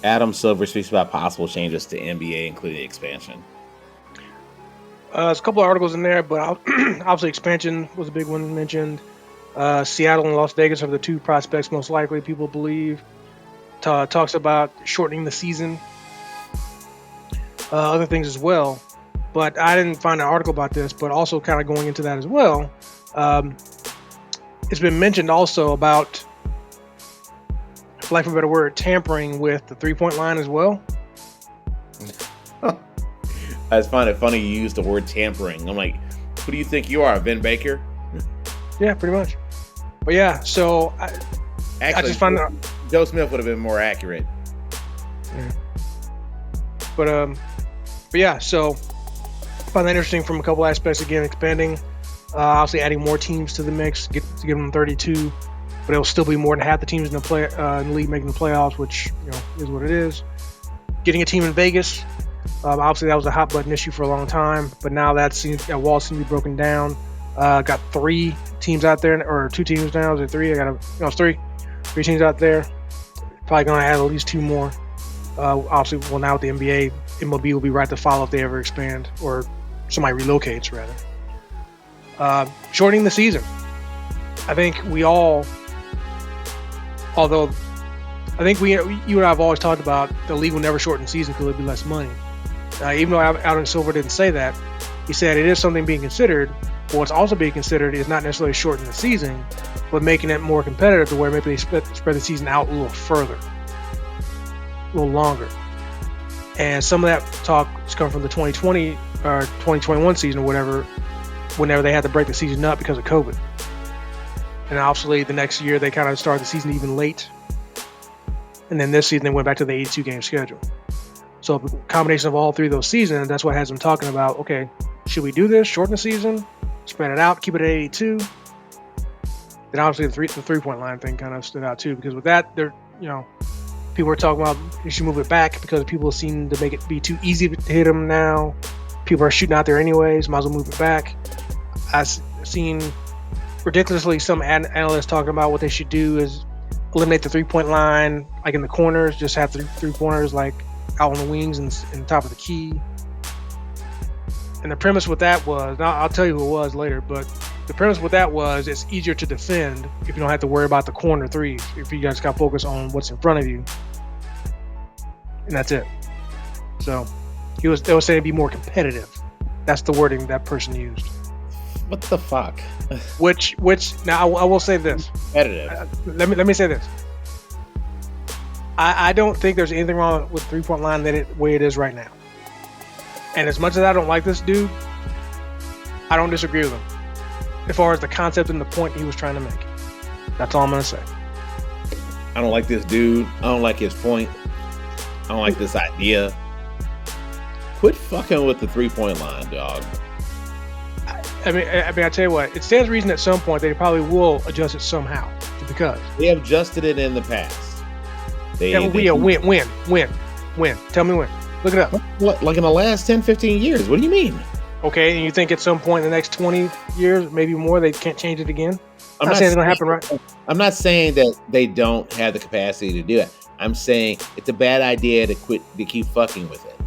Adam Silver speaks about possible changes to NBA, including expansion. There's a couple of articles in there, but obviously expansion was a big one mentioned. Seattle and Las Vegas are the two prospects most likely, people believe. Talks about shortening the season. Other things as well. But I didn't find an article about this, but also kind of going into that as well. It's been mentioned also about, for lack of a better word, tampering with the three-point line as well. I just find it funny you use the word tampering. I'm like, who do you think you are, Vin Baker? Yeah, pretty much. But yeah, so Actually, I just find that Joe Smith would have been more accurate. Yeah. But yeah, so I find that interesting from a couple aspects. Again, expanding, obviously adding more teams to the mix, to give them 32, but it'll still be more than half the teams in the league making the playoffs, which is what it is. Getting a team in Vegas, obviously that was a hot button issue for a long time, but now that wall seems to be broken down. Got 3 teams out there, or 2 teams now. Is it 3? It's 3 teams out there. Probably gonna add at least 2 more. Obviously, well, now with the NBA, MLB will be right to follow if they ever expand or somebody relocates, rather. Shortening the season. I think we all, although I think you and I have always talked about the league will never shorten the season because it'll be less money. Even though Adam Silver didn't say that, he said it is something being considered. But what's also being considered is not necessarily shortening the season, but making it more competitive to where maybe they spread the season out a little further, a little longer. And some of that talk is coming from the 2020 or 2021 season or whatever, whenever they had to break the season up because of COVID. And obviously the next year they kind of started the season even late. And then this season they went back to the 82 game schedule. So the combination of all 3 of those seasons, that's what has them talking about, okay, should we do this, shorten the season, spread it out, keep it at 82? Then obviously the three-point line thing kind of stood out too, because with that, people are talking about you should move it back because people seem to make it be too easy to hit them now. People are shooting out there anyways, might as well move it back. I've seen ridiculously some analysts talking about what they should do is eliminate the three-point line, like in the corners, just have three-pointers like out on the wings and top of the key. And the premise with that was, I'll tell you who it was later, but the premise with that was it's easier to defend if you don't have to worry about the corner threes, if you guys got focus on what's in front of you. And that's it. So they were saying be more competitive. That's the wording that person used. What the fuck? Which now I will say this. Competitive. Let me say this. I don't think there's anything wrong with three-point line the way it is right now. And as much as I don't like this dude, I don't disagree with him as far as the concept and the point he was trying to make. That's all I'm going to say. I don't like this dude. I don't like his point. I don't like this idea. Quit fucking with the three-point line, dog. I mean, I tell you what, it stands to reason at some point they probably will adjust it somehow. Because they have adjusted it in the past. When? Tell me when. Look it up. What, like in the last 10, 15 years? What do you mean? Okay, and you think at some point in the next 20 years, maybe more, they can't change it again? I'm not saying it's going to happen, right? I'm not saying that they don't have the capacity to do it. I'm saying it's a bad idea to keep fucking with it.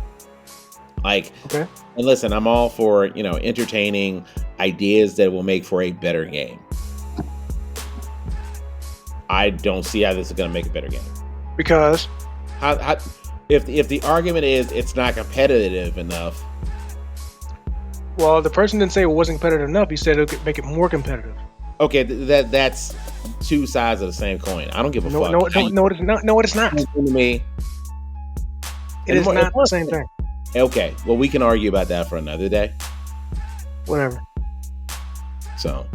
Like, okay. And listen, I'm all for, entertaining ideas that will make for a better game. I don't see how this is going to make a better game. Because? If the argument is it's not competitive enough. Well, the person didn't say it wasn't competitive enough. He said it could make it more competitive. Okay, that's two sides of the same coin. I don't give a fuck. No, it's not. No, it's not. To me, it is not the same thing. Okay, well, we can argue about that for another day. Whatever. So,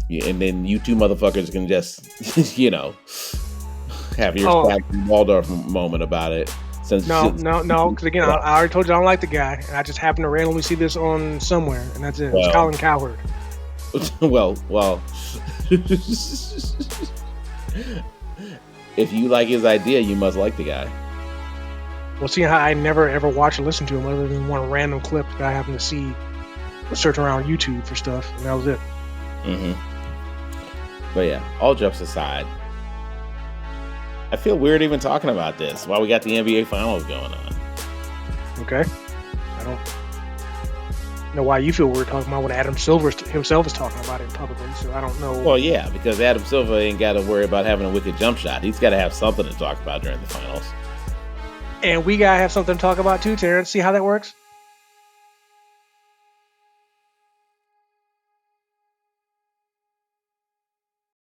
yeah, and then you two motherfuckers can just, have your Waldorf moment about it. No, because again, I already told you I don't like the guy, and I just happened to randomly see this on somewhere, and that's it. It's Colin Cowherd. Well. If you like his idea, you must like the guy. Well, see how I never ever watch or listen to him other than one random clip that I happened to see searching around YouTube for stuff, and that was it. Mm-hmm. But yeah, all jokes aside, I feel weird even talking about this while we got the NBA Finals going on. Okay. I don't know why you feel weird talking about what Adam Silver himself is talking about it publicly, so I don't know. Well, yeah, because Adam Silver ain't got to worry about having a wicked jump shot. He's got to have something to talk about during the finals. And we got to have something to talk about too, Terrence. See how that works?